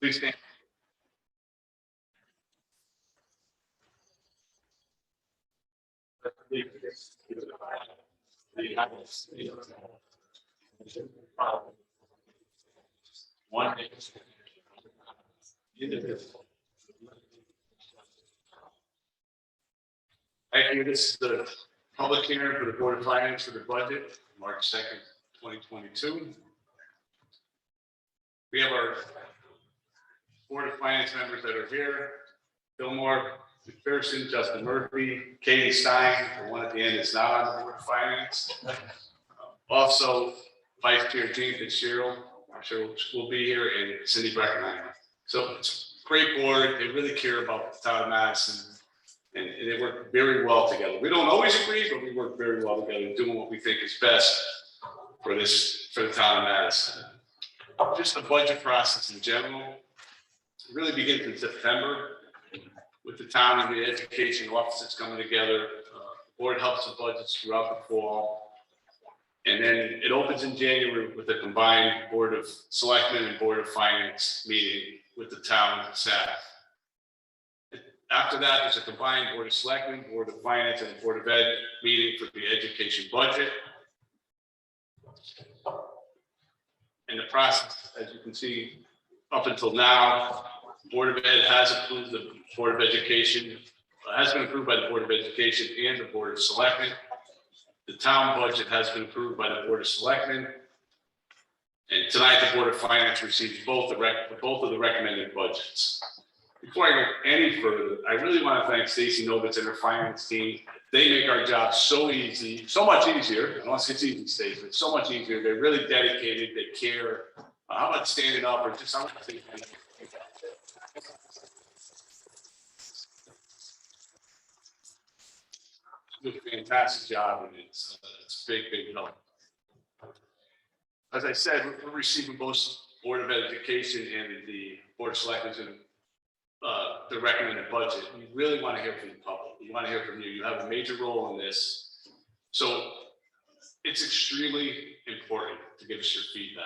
Please stand. One indivisible. Thank you. This is the public hearing for the Board of Finance for the budget, March 2nd, 2022. We have our Board of Finance members that are here. Fillmore McPherson, Justin Murphy, Katie Stein, the one at the end is not on the Board of Finance. Also, Vice Chair Gene Fitzgerald, I'm sure will be here, and Cindy Breckenheimer. So it's a great board. They really care about the town of Madison, and they work very well together. We don't always agree, but we work very well together, doing what we think is best for the town of Madison. Just the budget process in general, it really begins in September with the town and the education offices coming together. The board helps the budgets throughout the fall. And then it opens in January with a combined Board of Selectmen and Board of Finance meeting with the town staff. After that, there's a combined Board of Selectmen, Board of Finance, and Board of Ed meeting for the education budget. And the process, as you can see, up until now, Board of Ed has approved the Board of Education, has been approved by the Board of Education and the Board of Selectmen. The town budget has been approved by the Board of Selectmen. And tonight, the Board of Finance receives both of the recommended budgets. Before I go any further, I really want to thank Stacy Novitz and her finance team. They make our job so easy, so much easier. I don't want to say it's easy, Stacy, but so much easier. They're really dedicated, they care. How about standing up or just, I want to say thank you. Do a fantastic job, and it's big help. As I said, we're receiving both Board of Education and the Board of Selectmen and the recommended budget. We really want to hear from the public. We want to hear from you. You have a major role in this, so it's extremely important to give us your feedback.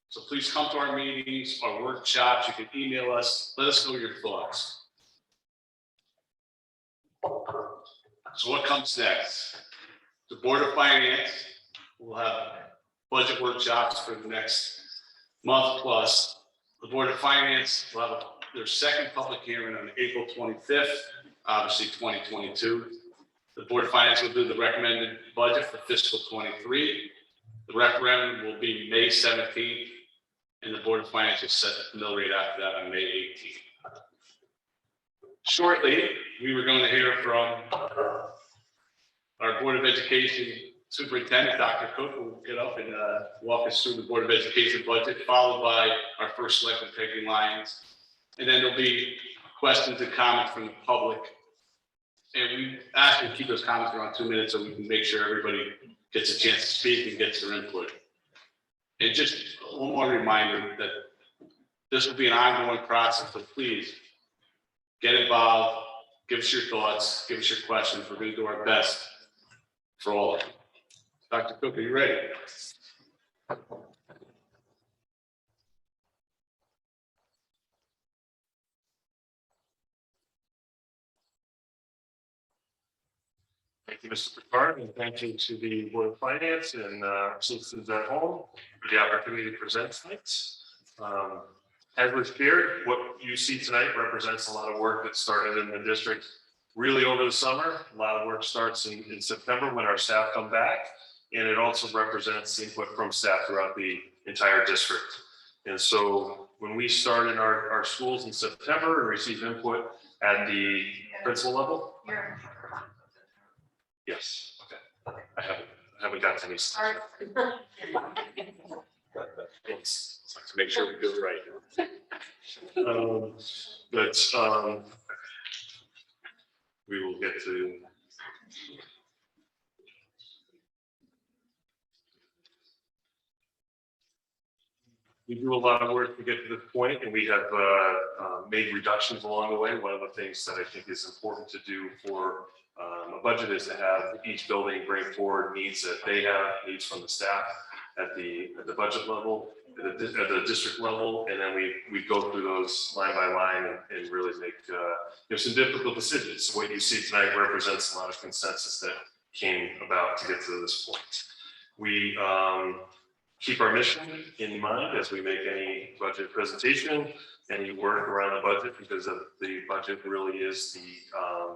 So please come to our meetings, our workshops. You can email us. Let us know your thoughts. So what comes next? The Board of Finance will have budget workshops for the next month plus. The Board of Finance will have their second public hearing on April 25th, obviously 2022. The Board of Finance will do the recommended budget for fiscal 23. The referendum will be May 17th, and the Board of Finance will set the mill rate after that on May 18th. Shortly, we were going to hear from our Board of Education Superintendent, Dr. Cook, who will get up and walk us through the Board of Education budget, followed by our first Selectman, Peggy Lyons. And then there'll be questions and comments from the public. And we ask you to keep those comments around 2 minutes so we can make sure everybody gets a chance to speak and gets their input. And just one more reminder that this will be an ongoing process, so please get involved, give us your thoughts, give us your questions. We're going to do our best for all of you. Dr. Cook, are you ready? Thank you, Mr. Picard, and thank you to the Board of Finance and citizens at home for the opportunity to present tonight. As was shared, what you see tonight represents a lot of work that started in the district really over the summer. A lot of work starts in September when our staff come back, and it also represents input from staff throughout the entire district. And so when we start in our schools in September and receive input at the principal level. Yes, okay. I haven't got to any stuff. To make sure we do it right. But we will get to. We do a lot of work to get to this point, and we have made reductions along the way. One of the things that I think is important to do for a budget is to have each building bring forward needs that they have, needs from the staff at the budget level, at the district level, and then we go through those line by line and really make some difficult decisions. So what you see tonight represents a lot of consensus that came about to get to this point. We keep our mission in mind as we make any budget presentation, any work around the budget, because the budget really is the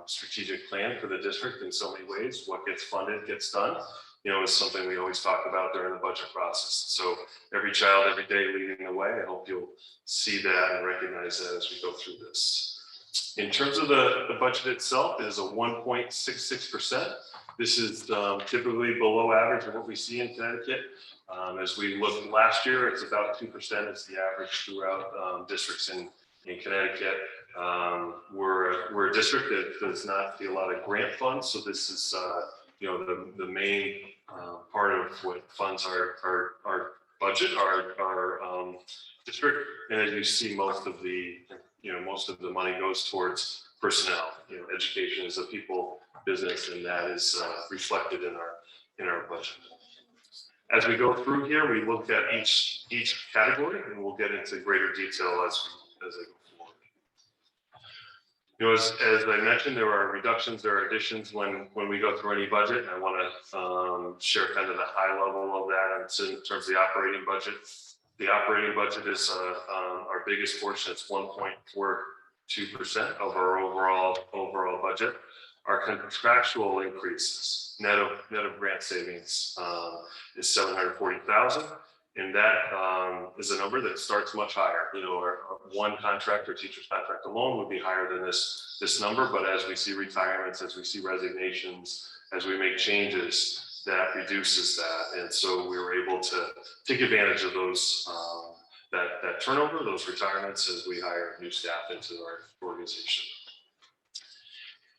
strategic plan for the district in so many ways. What gets funded gets done, is something we always talk about during the budget process. So every child, every day leading the way. I hope you'll see that and recognize that as we go through this. In terms of the budget itself, it is a 1.66%. This is typically below average of what we see in Connecticut. As we looked last year, it's about 2%. It's the average throughout districts in Connecticut. We're a district that does not see a lot of grant funds, so this is the main part of what funds our budget, our district. And as you see, most of the money goes towards personnel. Education is a people business, and that is reflected in our budget. As we go through here, we look at each category, and we'll get into greater detail as I go forward. As I mentioned, there are reductions, there are additions when we go through any budget. I want to share kind of the high level of that. So in terms of the operating budget, the operating budget is our biggest portion. It's 1.42% of our overall budget. Our contractual increases, net of grant savings, is $740,000, and that is a number that starts much higher. Our one contract or teacher's contract alone would be higher than this number, but as we see retirements, as we see resignations, as we make changes, that reduces that, and so we were able to take advantage of those that turnover, those retirements, as we hire new staff into our organization.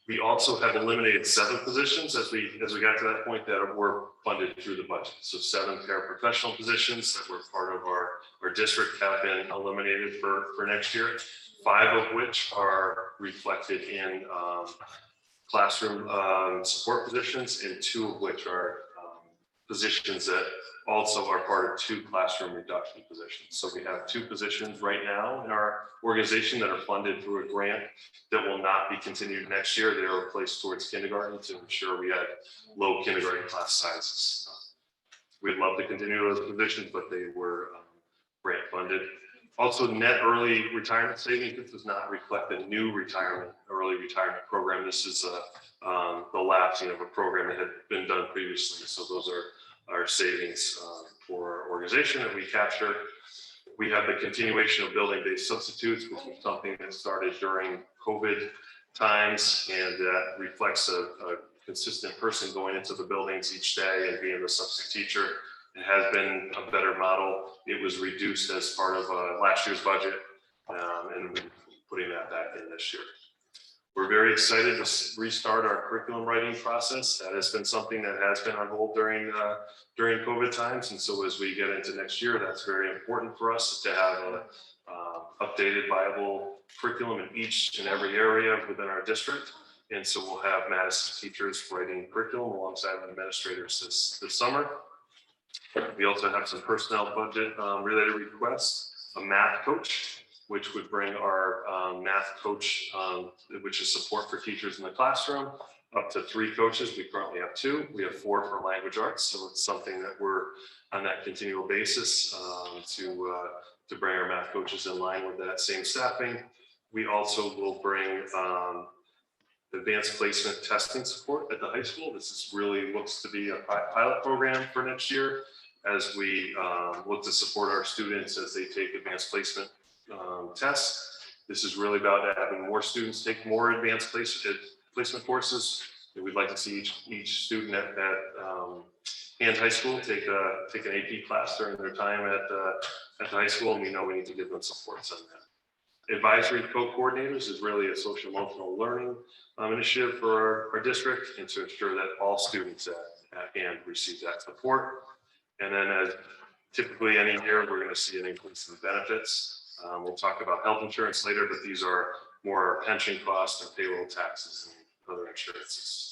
We also have eliminated 7 positions as we got to that point that were funded through the budget. So 7 paraprofessional positions that were part of our district have been eliminated for next year, 5 of which are reflected in classroom support positions, and 2 of which are positions that also are part of 2 classroom reduction positions. So we have 2 positions right now in our organization that are funded through a grant that will not be continued next year. They are placed towards kindergarten to ensure we had low kindergarten class sizes. We'd love to continue those positions, but they were grant funded. Also, net early retirement savings. This does not reflect a new early retirement program. This is the lapsing of a program that had been done previously. So those are our savings for our organization that we capture. We have the continuation of building-based substitutes, which was something that started during COVID times, and that reflects a consistent person going into the buildings each day and being the substitute teacher. It has been a better model. It was reduced as part of last year's budget, and we're putting that back in this year. We're very excited to restart our curriculum writing process. That has been something that has been on hold during COVID times. And so as we get into next year, that's very important for us to have an updated, viable curriculum in each and every area within our district. And so we'll have Madison teachers writing curriculum alongside administrators this summer. We also have some personnel budget related requests, a math coach, which would bring our math coach, which is support for teachers in the classroom, up to 3 coaches. We currently have 2. We have 4 for language arts. So it's something that we're on that continual basis to bring our math coaches in line with that same staffing. We also will bring advanced placement testing support at the high school. This is really looks to be a pilot program for next year as we look to support our students as they take advanced placement tests. This is really about having more students take more advanced placement courses. And we'd like to see each student at and high school take an AP class during their time at the high school, and we know we need to give them supports on that. Advisory co-coordinators is really a social emotional learning initiative for our district, and to ensure that all students at and receive that support. And then as typically any year, we're going to see an increase in benefits. We'll talk about health insurance later, but these are more pension costs and payroll taxes and other insurances.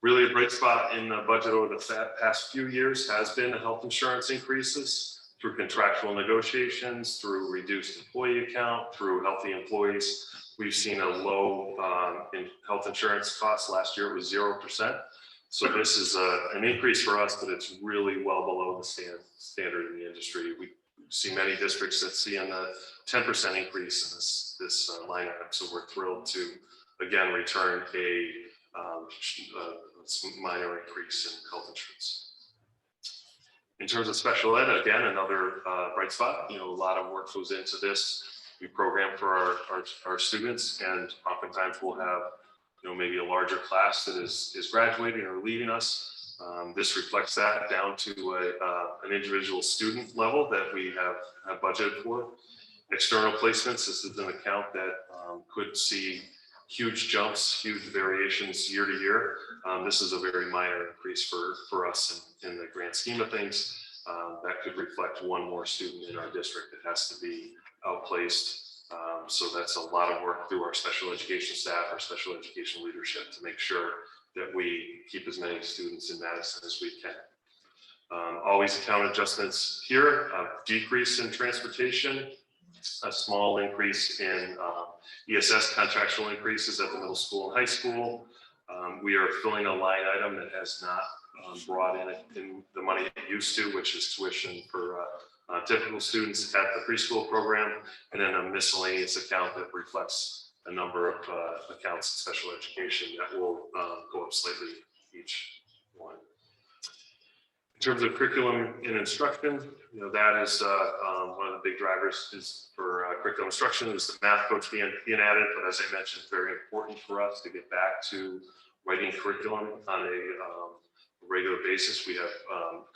Really a bright spot in the budget over the past few years has been the health insurance increases through contractual negotiations, through reduced employee count, through healthy employees. We've seen a low in health insurance costs. Last year it was 0%. So this is an increase for us, but it's really well below the standard in the industry. We see many districts that see a 10% increase in this line item. So we're thrilled to again return a minor increase in health insurance. In terms of special ed, again, another bright spot. You know, a lot of work goes into this. We program for our students, and oftentimes we'll have, you know, maybe a larger class that is graduating or leaving us. This reflects that down to an individual student level that we have budgeted for. External placements, this is an account that could see huge jumps, huge variations year to year. This is a very minor increase for us in the grand scheme of things. That could reflect one more student in our district that has to be outplaced. So that's a lot of work through our special education staff, our special education leadership to make sure that we keep as many students in Madison as we can. Always account adjustments here, a decrease in transportation, a small increase in ESS contractual increases at the middle school and high school. We are filling a line item that has not brought in the money it used to, which is tuition for typical students at the preschool program, and then a miscellaneous account that reflects a number of accounts in special education that will go up slightly each one. In terms of curriculum and instruction, you know, that is one of the big drivers is for curriculum instruction is the math coach being added. But as I mentioned, it's very important for us to get back to writing curriculum on a regular basis. We have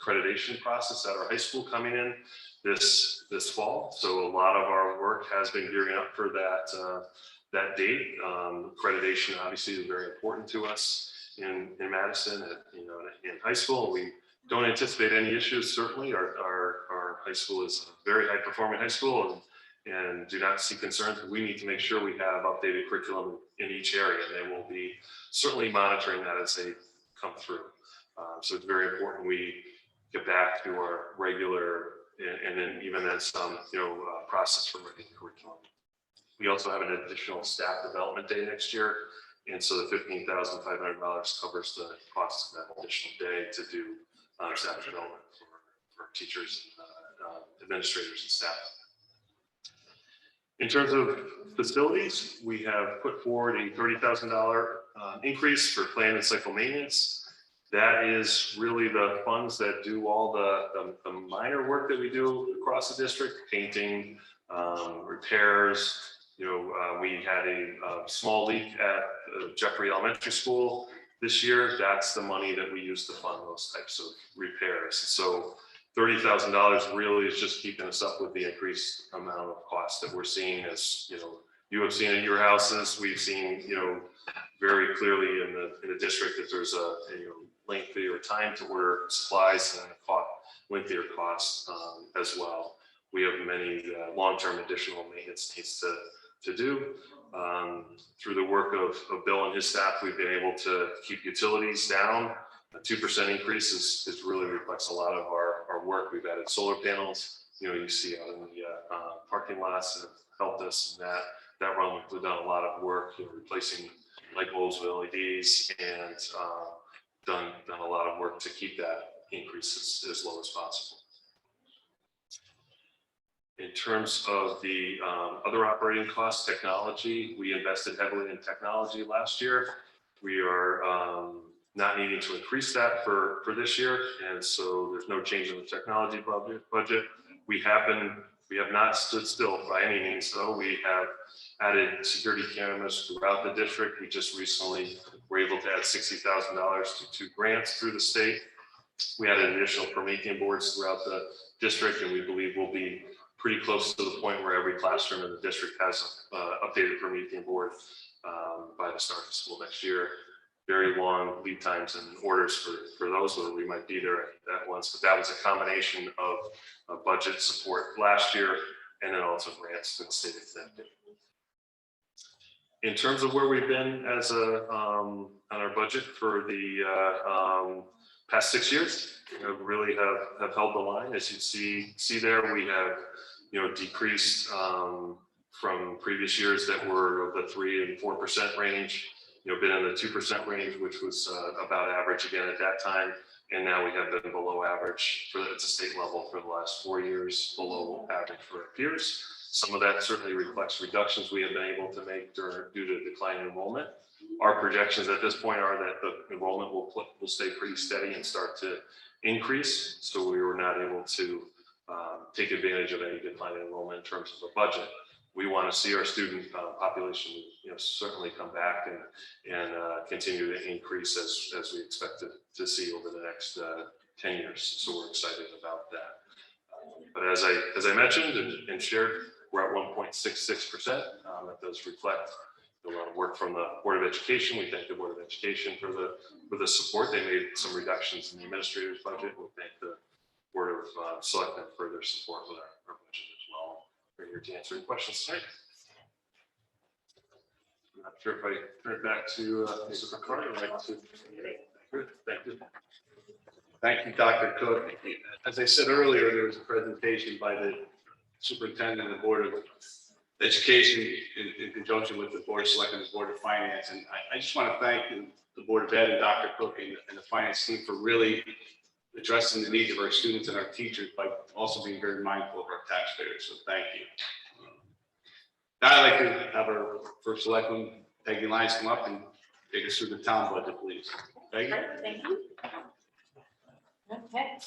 accreditation process at our high school coming in this fall. So a lot of our work has been gearing up for that date. Accreditation obviously is very important to us in Madison, in high school. We don't anticipate any issues. Certainly, our high school is a very high performing high school, and do not see concerns. We need to make sure we have updated curriculum in each area, and they will be certainly monitoring that as they come through. So it's very important we get back to our regular and then even then some process for writing curriculum. We also have an additional staff development day next year, and so the $15,500 covers the cost of that additional day to do staff development for teachers, administrators, and staff. In terms of facilities, we have put forward a $30,000 increase for plan and cycle maintenance. That is really the funds that do all the minor work that we do across the district, painting, repairs. We had a small leak at Jeffrey Elementary School this year. That's the money that we use to fund those types of repairs. So $30,000 really is just keeping us up with the increased amount of costs that we're seeing. As you have seen at your houses, we've seen very clearly in the district that there's a lengthier time to order supplies and lengthier costs as well. We have many long-term additional maintenance needs to do. Through the work of Bill and his staff, we've been able to keep utilities down. A 2% increase is really reflects a lot of our work. We've added solar panels. You see out in the parking lots that have helped us in that run. We've done a lot of work replacing light bulbs with LEDs and done a lot of work to keep that increase as low as possible. In terms of the other operating costs, technology, we invested heavily in technology last year. We are not needing to increase that for this year, and so there's no change in the technology budget. We have not stood still by any means, though. We have added security cameras throughout the district. We just recently were able to add $60,000 to 2 grants through the state. We added additional Promethean boards throughout the district, and we believe we'll be pretty close to the point where every classroom in the district has updated Promethean board by the start of school next year. Very long lead times and orders for those, where we might be there at once, but that was a combination of budget support last year and then also grants to the state of Connecticut. In terms of where we've been as on our budget for the past 6 years, really have held the line. As you see there, we have decreased from previous years that were the 3% and 4% range. Been in the 2% range, which was about average again at that time, and now we have been below average at the state level for the last 4 years, below average for our peers. Some of that certainly reflects reductions we have been able to make due to declining enrollment. Our projections at this point are that the enrollment will stay pretty steady and start to increase. So we were not able to take advantage of any declining enrollment in terms of the budget. We want to see our student population, certainly come back and continue to increase as we expect to see over the next 10 years. So we're excited about that. But as I mentioned and shared, we're at 1.66%. That does reflect a lot of work from the Board of Education. We thank the Board of Education for the support. They made some reductions in the administrator's budget. We thank the Board of Selectmen for their support with our budget as well. We're here to answer any questions tonight. I'm not sure if I turn it back to Mr. Picard. I'd like to. Thank you. Thank you, Dr. Cook. As I said earlier, there was a presentation by the superintendent and the Board of Education in conjunction with the Board of Selectmen and the Board of Finance. And I just want to thank the Board of Ed and Dr. Cook and the finance team for really addressing the needs of our students and our teachers by also being very mindful of our taxpayers. So thank you. Now I'd like to have our first selectman, Peggy Lyons, come up and take us through the town budget, please. Peggy? Thank you. Okay.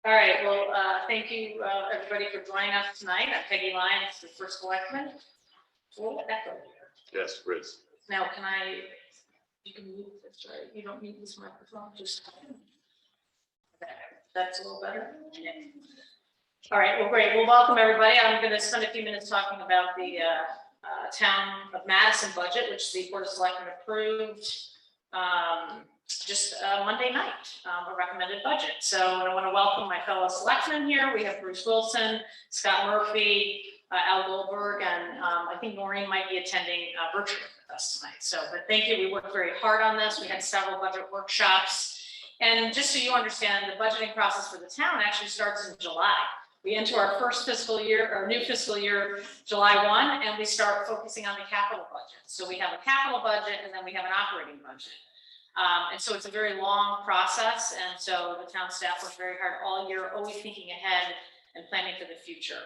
All right, well, thank you, everybody, for joining us tonight. I'm Peggy Lyons, the first selectman. Yes, Chris. Now, you can mute this, right? You don't need this microphone, just. Okay, that's a little better. Okay. All right, well, great. Well, welcome, everybody. I'm going to spend a few minutes talking about the Town of Madison budget, which the Board of Selectmen approved just Monday night, a recommended budget. So I want to welcome my fellow selectmen here. We have Bruce Wilson, Scott Murphy, Al Goldberg, and I think Maureen might be attending virtually with us tonight. So, but thank you. We worked very hard on this. We had several budget workshops. And just so you understand, the budgeting process for the town actually starts in July. We enter our first fiscal year, our new fiscal year, July 1, and we start focusing on the capital budget. So we have a capital budget and then we have an operating budget. And so it's a very long process. And so the town staff worked very hard all year, always thinking ahead and planning for the future.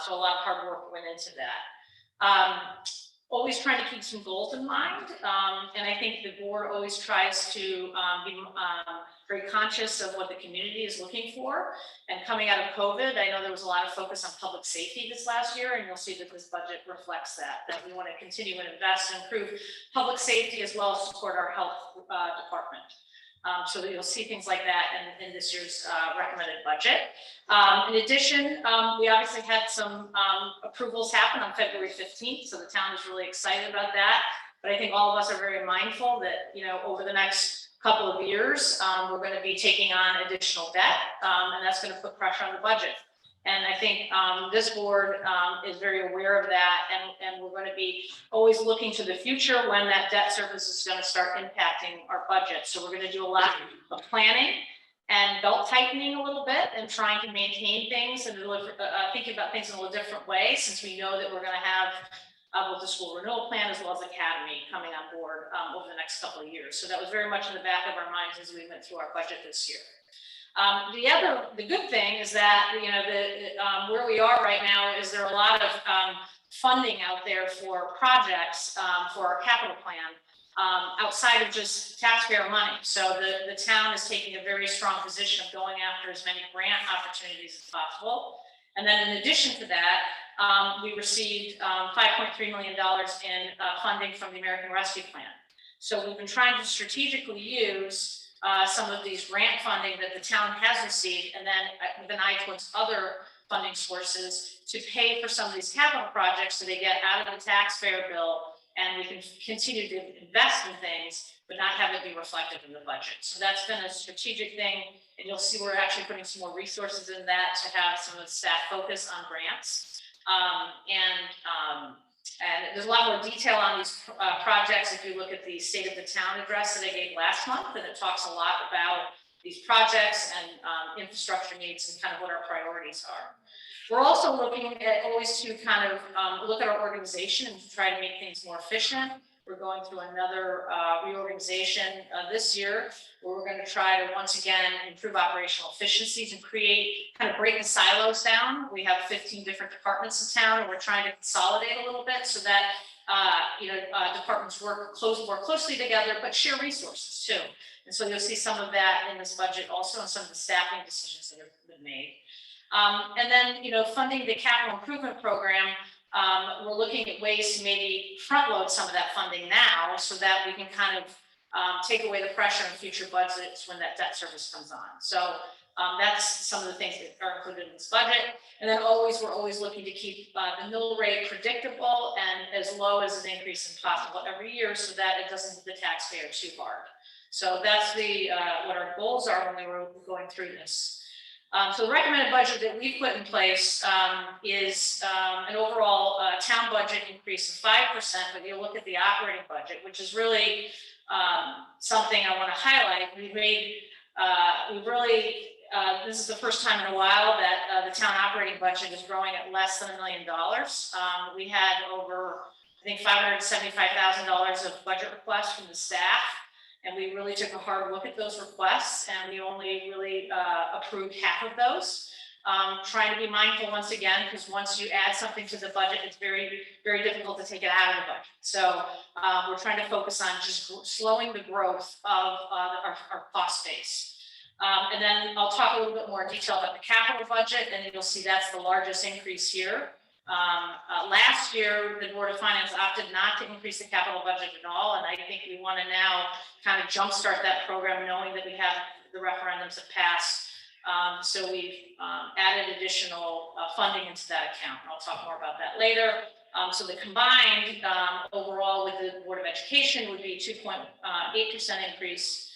So a lot of hard work went into that. Always trying to keep some goals in mind. And I think the board always tries to be very conscious of what the community is looking for. And coming out of COVID, I know there was a lot of focus on public safety this last year, and you'll see that this budget reflects that we want to continue and invest and improve public safety as well as support our health department. So that you'll see things like that in this year's recommended budget. In addition, we obviously had some approvals happen on February 15th, so the town is really excited about that. But I think all of us are very mindful that, over the next couple of years, we're going to be taking on additional debt, and that's going to put pressure on the budget. And I think this board is very aware of that, and we're going to be always looking to the future when that debt service is going to start impacting our budget. So we're going to do a lot of planning and belt tightening a little bit and trying to maintain things and thinking about things in a little different way, since we know that we're going to have both the school renewal plan as well as academy coming on board over the next couple of years. So that was very much in the back of our minds as we went through our budget this year. The good thing is that, where we are right now is there are a lot of funding out there for projects for our capital plan outside of just taxpayer money. So the town is taking a very strong position of going after as many grant opportunities as possible. And then in addition to that, we received $5.3 million in funding from the American Rescue Plan. So we've been trying to strategically use some of these grant funding that the town has received, and then with an eye towards other funding sources to pay for some of these capital projects so they get out of the taxpayer bill and we can continue to invest in things, but not have it be reflected in the budget. So that's been a strategic thing, and you'll see we're actually putting some more resources in that to have some of the staff focus on grants. And there's a lot more detail on these projects if you look at the State of the Town address that I gave last month, and it talks a lot about these projects and infrastructure needs and kind of what our priorities are. We're also looking at always to kind of look at our organization and to try to make things more efficient. We're going through another reorganization this year, where we're going to try to once again improve operational efficiencies and kind of break the silos down. We have 15 different departments in town, and we're trying to consolidate a little bit so that departments work more closely together, but share resources too. And so you'll see some of that in this budget also, and some of the staffing decisions that have been made. And then, funding the capital improvement program, we're looking at ways to maybe front load some of that funding now so that we can kind of take away the pressure on future budgets when that debt service comes on. So that's some of the things that are included in this budget. And then we're always looking to keep the mill rate predictable and as low as an increase as possible every year so that it doesn't hit the taxpayer too hard. So that's what our goals are when we were going through this. So the recommended budget that we put in place is an overall town budget increase of 5%, but you look at the operating budget, which is really something I want to highlight. This is the first time in a while that the town operating budget is growing at less than $1 million. We had over, I think, $575,000 of budget requests from the staff. And we really took a hard look at those requests, and we only really approved half of those. Trying to be mindful once again, because once you add something to the budget, it's very, very difficult to take it out of the budget. So we're trying to focus on just slowing the growth of our cost base. And then I'll talk a little bit more in detail about the capital budget, and you'll see that's the largest increase here. Last year, the Board of Finance opted not to increase the capital budget at all, and I think we want to now kind of jumpstart that program, knowing that we have the referendums that passed. So we've added additional funding into that account, and I'll talk more about that later. So the combined overall with the Board of Education would be 2.8% increase.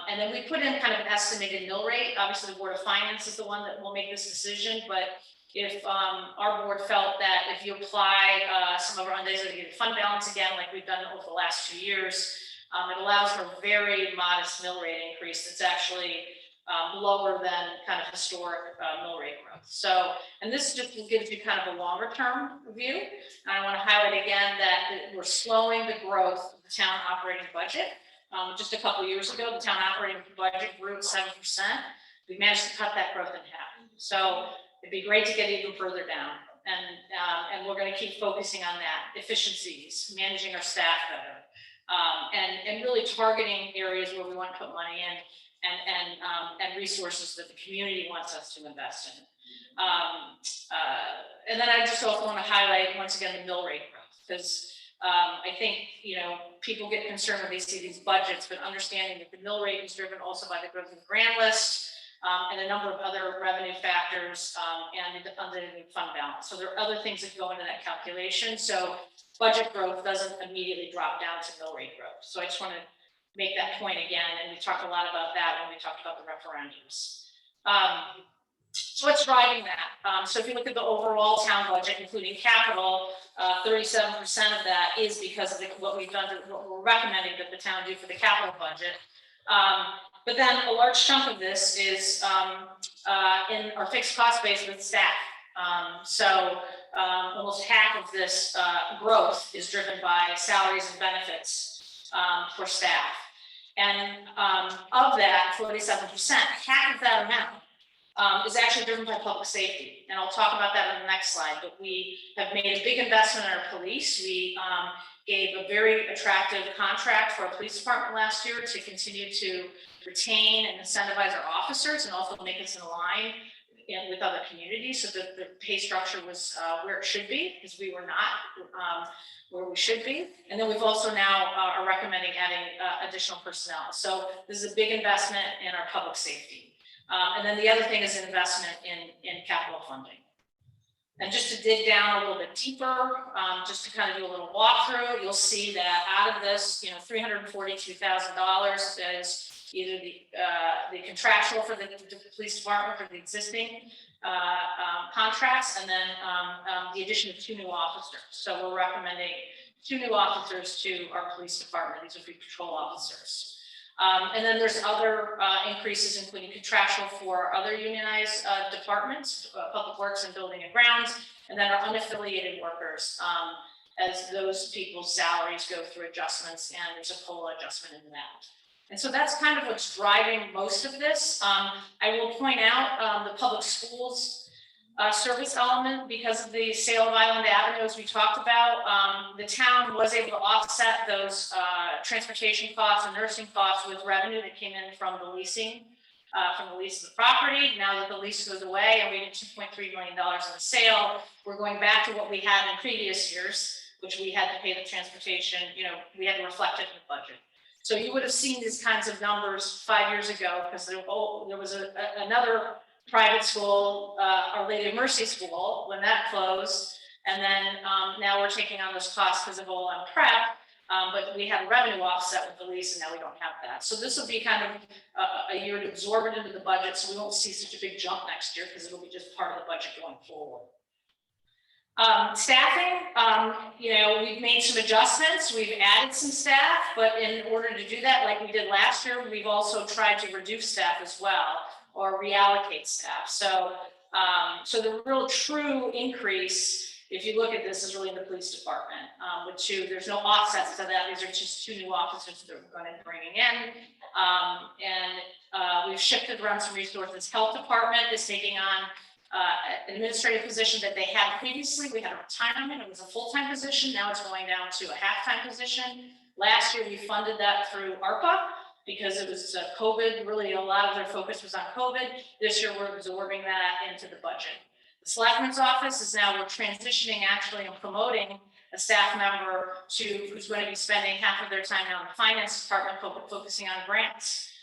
And then we put in kind of an estimated mill rate. Obviously, the Board of Finance is the one that will make this decision, but if our board felt that if you apply some of our undesignated fund balance again, like we've done over the last 2 years, it allows for a very modest mill rate increase that's actually lower than kind of historic mill rate growth. So, and this just gives you kind of a longer term view. And I want to highlight again that we're slowing the growth of the town operating budget. Just a couple of years ago, the town operating budget grew at 7%. We managed to cut that growth in half. So it'd be great to get even further down. And we're going to keep focusing on that, efficiencies, managing our staff better, and really targeting areas where we want to put money in and resources that the community wants us to invest in. And then I just also want to highlight once again the mill rate growth, because I think people get concerned when they see these budgets, but understanding that the mill rate is driven also by the growth of the grant list and a number of other revenue factors and under the fund balance. So there are other things that go into that calculation. So budget growth doesn't immediately drop down to mill rate growth. So I just want to make that point again, and we talked a lot about that when we talked about the referendums. So what's driving that? So if you look at the overall town budget, including capital, 37% of that is because of what we've done, what we're recommending that the town do for the capital budget. But then a large chunk of this is in our fixed cost base with staff. So almost half of this growth is driven by salaries and benefits for staff. And of that 47%, half of that amount is actually driven by public safety. And I'll talk about that on the next slide, but we have made a big investment in our police. We gave a very attractive contract for our police department last year to continue to retain and incentivize our officers and also make us in line with other communities so that the pay structure was where it should be, because we were not where we should be. And then we've also now are recommending adding additional personnel. So this is a big investment in our public safety. And then the other thing is investment in capital funding. And just to dig down a little bit deeper, just to kind of do a little walkthrough, you'll see that out of this, $342,000 is either the contractual for the police department for the existing contracts, and then the addition of 2 new officers. So we're recommending 2 new officers to our police department. These would be patrol officers. And then there's other increases, including contractual for other unionized departments, public works and building and grounds, and then our unaffiliated workers, as those people's salaries go through adjustments, and there's a COLA adjustment in that. And so that's kind of what's driving most of this. I will point out the public schools service element, because of the sale of Island Avenue, as we talked about, the town was able to offset those transportation costs and nursing costs with revenue that came in from the leasing, from the lease of the property. Now that the lease goes away and we get $2.3 million in the sale, we're going back to what we had in previous years, which we had to pay the transportation, we had to reflect it in the budget. So you would have seen these kinds of numbers 5 years ago, because there was another private school, Our Lady of Mercy School, when that closed. And then now we're taking on those costs because of OLM prep, but we had a revenue offset with the lease, and now we don't have that. So this will be kind of a year to absorb it into the budget, so we won't see such a big jump next year, because it'll be just part of the budget going forward. Staffing, we've made some adjustments. We've added some staff, but in order to do that, like we did last year, we've also tried to reduce staff as well, or reallocate staff. So, so the real true increase, if you look at this, is really in the police department. With 2, there's no offsets to that. These are just 2 new officers that we're going to be bringing in. We've shifted around some resources. Health department is taking on an administrative position that they had previously. We had a retirement. It was a full-time position. Now it's going down to a half-time position. Last year, we funded that through ARPA, because it was COVID. Really, a lot of their focus was on COVID. This year, we're absorbing that into the budget. The Selectmen's office is now, we're transitioning actually and promoting a staff member who's going to be spending half of their time now in the finance department, focusing on grants.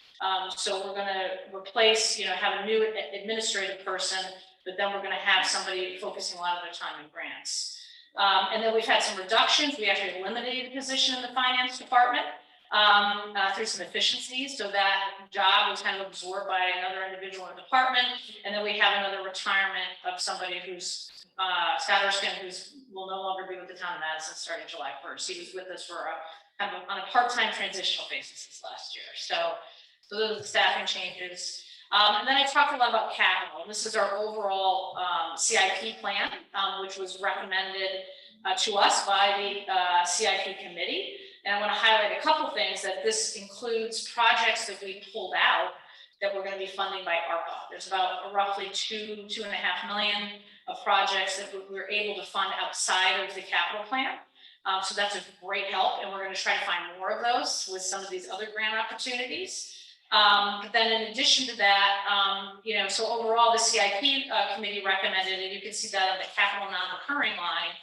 So we're going to replace, have a new administrative person, but then we're going to have somebody focusing a lot of their time in grants. And then we've had some reductions. We actually eliminated a position in the finance department through some efficiencies. So that job was kind of absorbed by another individual in the department. And then we have another retirement of somebody who's Scott Erskine, will no longer be with the town of Madison starting July 1st. He was with us for kind of on a part-time transitional basis this last year. So those are the staffing changes. And then I talked a lot about capital. This is our overall CIP plan, which was recommended to us by the CIP committee. And I want to highlight a couple things, that this includes projects that we pulled out that we're going to be funding by ARPA. There's about roughly $2.5 million of projects that we're able to fund outside of the capital plan. So that's a great help, and we're going to try to find more of those with some of these other grant opportunities. But then in addition to that, so overall the CIP committee recommended, and you can see that on the capital non-recurring line,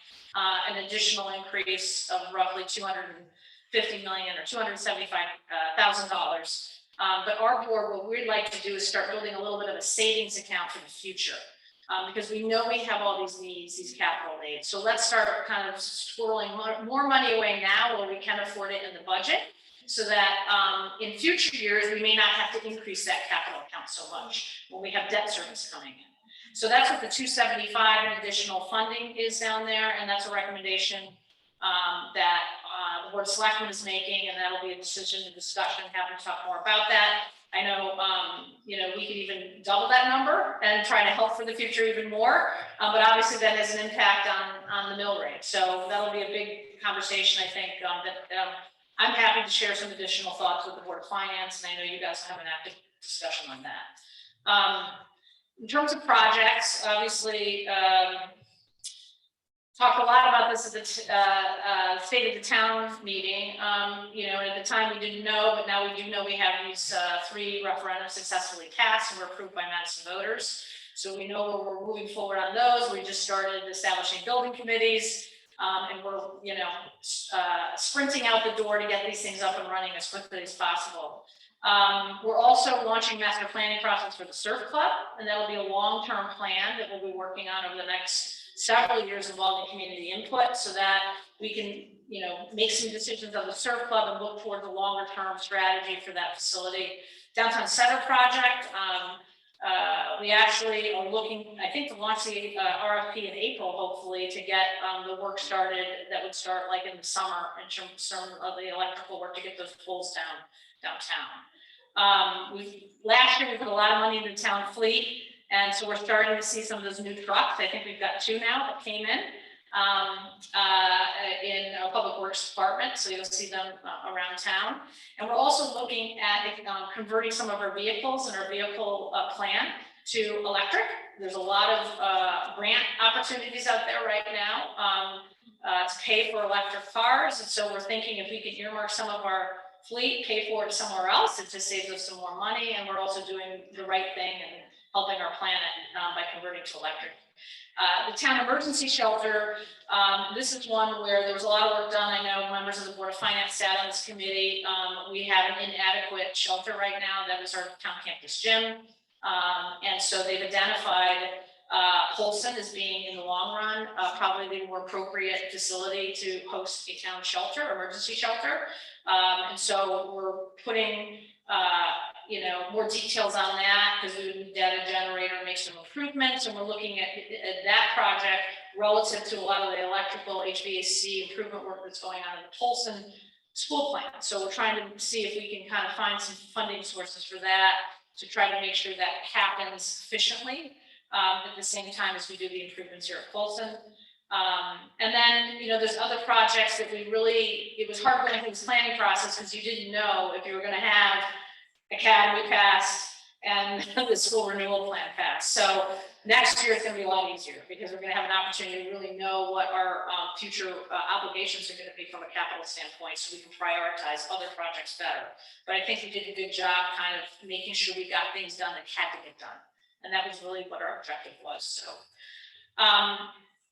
an additional increase of roughly $250 million or $275,000. But our board, what we'd like to do is start building a little bit of a savings account for the future. Because we know we have all these needs, these capital needs. So let's start kind of swirling more money away now where we can afford it in the budget, so that in future years, we may not have to increase that capital account so much when we have debt service coming in. So that's what the 275 in additional funding is down there. And that's a recommendation that the Board of Selectmen is making, and that'll be a decision and discussion. Happy to talk more about that. I know, we could even double that number and try to help for the future even more. But obviously that has an impact on the mill rate. So that'll be a big conversation, I think, I'm happy to share some additional thoughts with the Board of Finance, and I know you guys have an active discussion on that. In terms of projects, obviously, talked a lot about this at the State of the Town meeting. At the time we didn't know, but now we do know we have these 3 referendums successfully passed and were approved by Madison voters. So we know we're moving forward on those. We just started establishing building committees. And we're, sprinting out the door to get these things up and running as quickly as possible. We're also launching master planning process for the surf club, and that'll be a long-term plan that we'll be working on over the next several years involving community input so that we can, make some decisions on the surf club and look toward the longer term strategy for that facility. Downtown Center project, we actually are looking, I think, to launch the RFP in April, hopefully, to get the work started that would start like in the summer in terms of the electrical work to get those poles downtown. Last year we put a lot of money into the town fleet, and so we're starting to see some of those new trucks. I think we've got 2 now that came in our public works department, so you'll see them around town. And we're also looking at converting some of our vehicles and our vehicle plan to electric. There's a lot of grant opportunities out there right now to pay for electric cars, and so we're thinking if we can earmark some of our fleet, pay for it somewhere else, it just saves us some more money, and we're also doing the right thing and helping our planet by converting to electric. The town emergency shelter, this is one where there was a lot of work done. I know members of the Board of Finance sat on this committee. We have an inadequate shelter right now. That is our town campus gym. And so they've identified Polson as being, in the long run, probably the more appropriate facility to host a town shelter, emergency shelter. And so we're putting more details on that because we would data generator make some improvements, and we're looking at that project relative to a lot of the electrical HVAC improvement work that's going on in the Polson school plan. So we're trying to see if we can kind of find some funding sources for that to try to make sure that happens efficiently at the same time as we do the improvements here at Polson. And then, there's other projects that it was hard going through this planning process because you didn't know if you were going to have Academy pass and the school renewal plan pass. So next year it's going to be a lot easier because we're going to have an opportunity to really know what our future obligations are going to be from a capital standpoint, so we can prioritize other projects better. But I think we did a good job kind of making sure we got things done that had to get done. And that was really what our objective was. So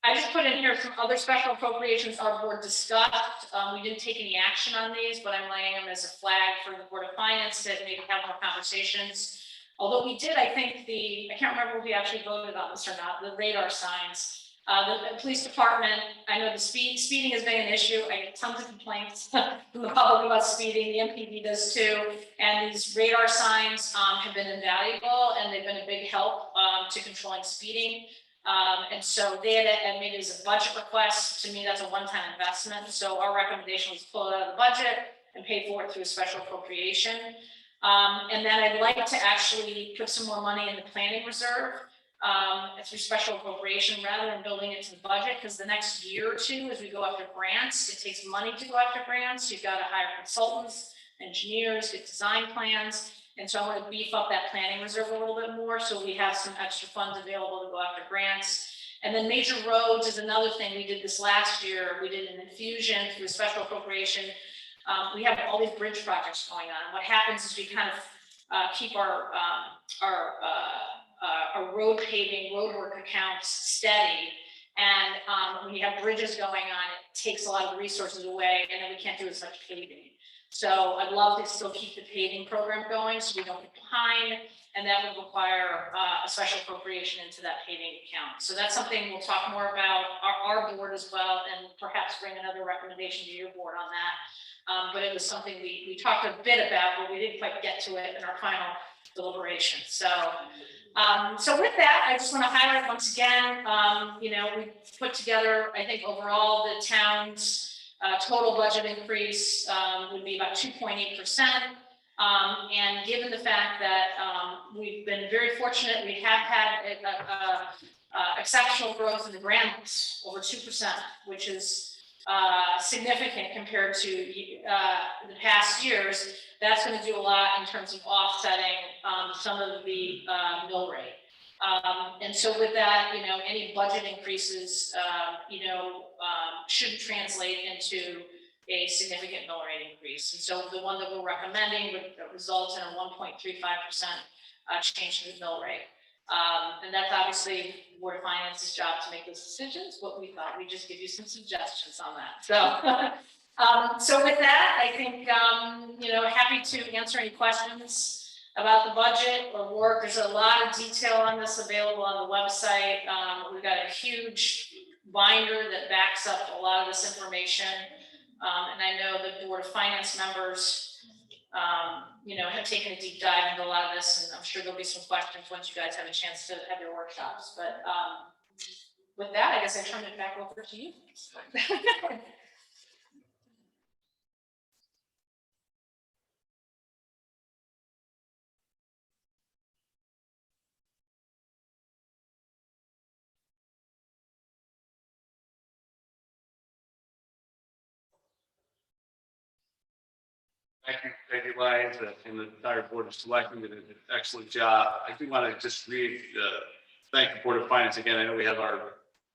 I just put in here some other special appropriations our board discussed. We didn't take any action on these, but I'm laying them as a flag for the Board of Finance to maybe have more conversations. Although we did, I think I can't remember if we actually voted on this or not, the radar signs. The police department, I know the speeding has been an issue. I get tons of complaints from the public about speeding. The MPD does too. And these radar signs have been invaluable, and they've been a big help to controlling speeding. And so they had made it as a budget request. To me, that's a one-time investment. So our recommendation was pull it out of the budget and pay for it through a special appropriation. And then I'd like to actually put some more money in the planning reserve through special appropriation rather than building it to the budget, because the next year or two, as we go after grants, it takes money to go after grants. You've got to hire consultants, engineers, get design plans. And so I want to beef up that planning reserve a little bit more so we have some extra funds available to go after grants. And then major roads is another thing. We did this last year. We did an infusion through a special appropriation. We have all these bridge projects going on. What happens is we kind of keep our road paving, road work accounts steady. And when you have bridges going on, it takes a lot of resources away, and then we can't do as much paving. So I'd love to still keep the paving program going so we don't get behind, and that would require a special appropriation into that paving account. So that's something we'll talk more about our board as well, and perhaps bring another recommendation to your board on that. But it was something we talked a bit about, but we didn't quite get to it in our final deliberation. So with that, I just want to highlight once again, we put together, I think overall the town's total budget increase would be about 2.8%. And given the fact that we've been very fortunate, we have had exceptional growth in the grant list, over 2%, which is significant compared to the past years. That's going to do a lot in terms of offsetting some of the mill rate. And so with that, any budget increases, should translate into a significant mill rate increase. And so the one that we're recommending would result in a 1.35% change in the mill rate. And that's obviously Board of Finance's job to make those decisions, but we thought we'd just give you some suggestions on that. So, so with that, I think, happy to answer any questions about the budget or work. There's a lot of detail on this available on the website. We've got a huge binder that backs up a lot of this information. And I know the Board of Finance members, have taken a deep dive into a lot of this, and I'm sure there'll be some questions once you guys have a chance to have your workshops. But with that, I guess I turn it back over to you. Thank you, Lions, and the entire Board of Selectmen did an excellent job. I do want to just thank the Board of Finance again. I know we have our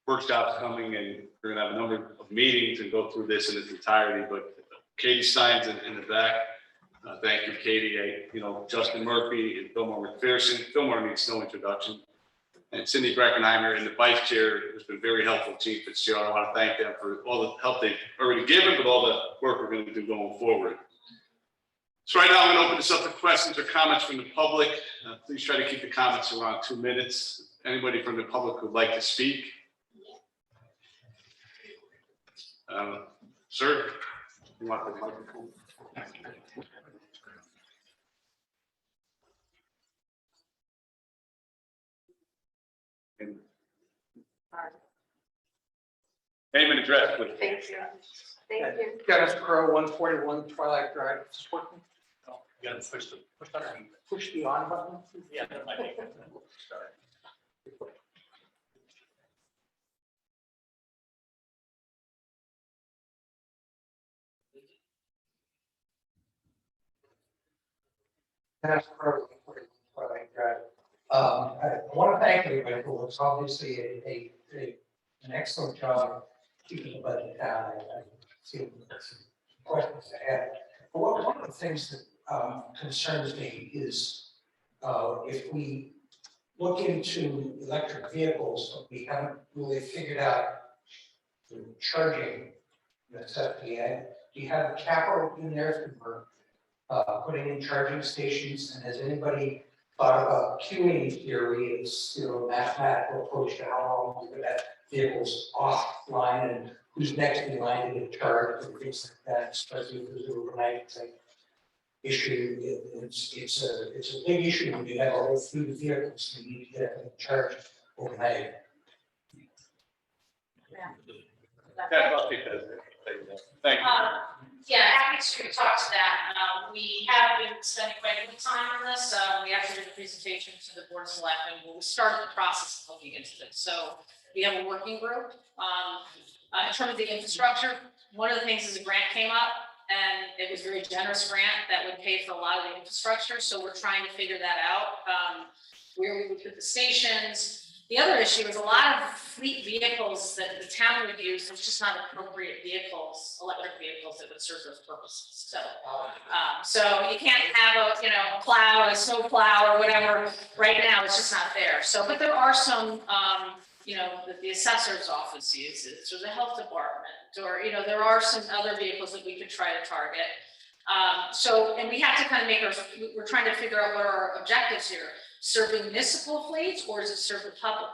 workshops coming, and we're going to have a number of meetings and go through this in its entirety. But Katie Stein's in the back. Thank you, Katie. Justin Murphy and Fillmore McPherson. Fillmore needs no introduction. And Cindy Breckenheimer in the vice chair has been very helpful. Chief Fitzgerald, I want to thank them for all the help they've already given, but all the work we're going to do going forward. So right now, I'm going to open this up to questions or comments from the public. Please try to keep the comments around 2 minutes. Anybody from the public who would like to speak? Sir, you want the microphone? Name and address, please. Thank you. Thank you. Dennis Crowe, 141 Twilight Drive. Is this working? Oh, you gotta Push the on button. Yeah, that might be. Sorry. Dennis Crowe, 141 Twilight Drive. I want to thank everybody who was obviously an excellent job keeping the budget down. I see some questions to add. But one of the things that concerns me is if we look into electric vehicles, but we haven't really figured out the charging necessity. Do you have capital in there for putting in charging stations? And has anybody thought about queuing theory? It's a mathematical approach to how long you could have vehicles offline and who's next in line to get charged and things like that, especially if there's an overnight issue. It's a big issue when you have all those fleet of vehicles you need to get them charged overnight. Thank you. Yeah, happy to talk to that. We have been spending quite a bit of time on this. We actually did a presentation to the Board of Selectmen where we started the process of looking into this. So we have a working group. In terms of the infrastructure, one of the things is a grant came up, and it was a very generous grant that would pay for a lot of the infrastructure. So we're trying to figure that out, where we would put the stations. The other issue is a lot of fleet vehicles that the town would use, there's just not appropriate vehicles, electric vehicles that would serve those purposes. So you can't have a plow, a snow plow or whatever. Right now, it's just not there. So, but there are some, that the assessor's office uses, or the health department, or, there are some other vehicles that we could try to target. And we have to kind of we're trying to figure out what are our objectives here. Serving municipal fleets, or is it serve the public?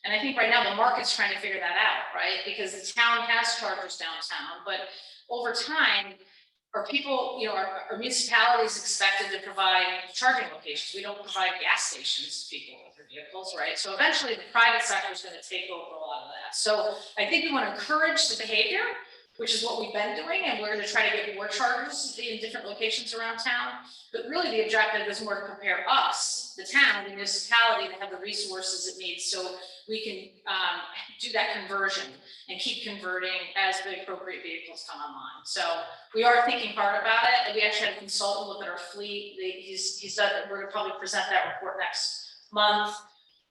And I think right now the market's trying to figure that out, right? Because the town has chargers downtown, but over time, are people, are municipalities expected to provide charging locations? We don't provide gas stations to people with their vehicles, right? So eventually the private sector is going to take over a lot of that. So I think we want to encourage the behavior, which is what we've been doing, and we're going to try to get more chargers in different locations around town. But really the objective is more to prepare us, the town, the municipality, to have the resources it needs so we can do that conversion and keep converting as the appropriate vehicles come online. So we are thinking hard about it, and we actually had a consultant look at our fleet. He said that we're going to probably present that report next month.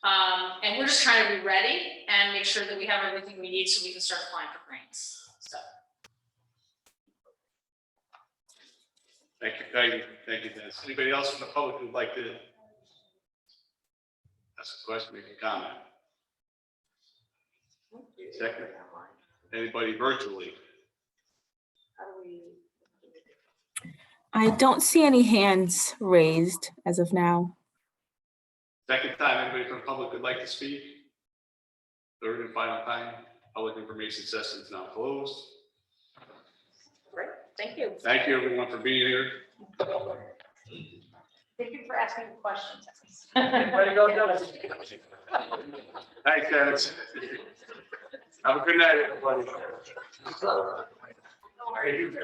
And we're just trying to be ready and make sure that we have everything we need so we can start applying for grants. Thank you, Dennis. Anybody else from the public who'd like to ask a question, make a comment? Second, anybody virtually? I don't see any hands raised as of now. Second time, anybody from the public would like to speak? Third and final time? Public information session is now closed. Great, thank you. Thank you, everyone, for being here. Thank you for asking the questions. Way to go, Dennis. Thanks, Dennis. Have a good night, everybody. Hey, you-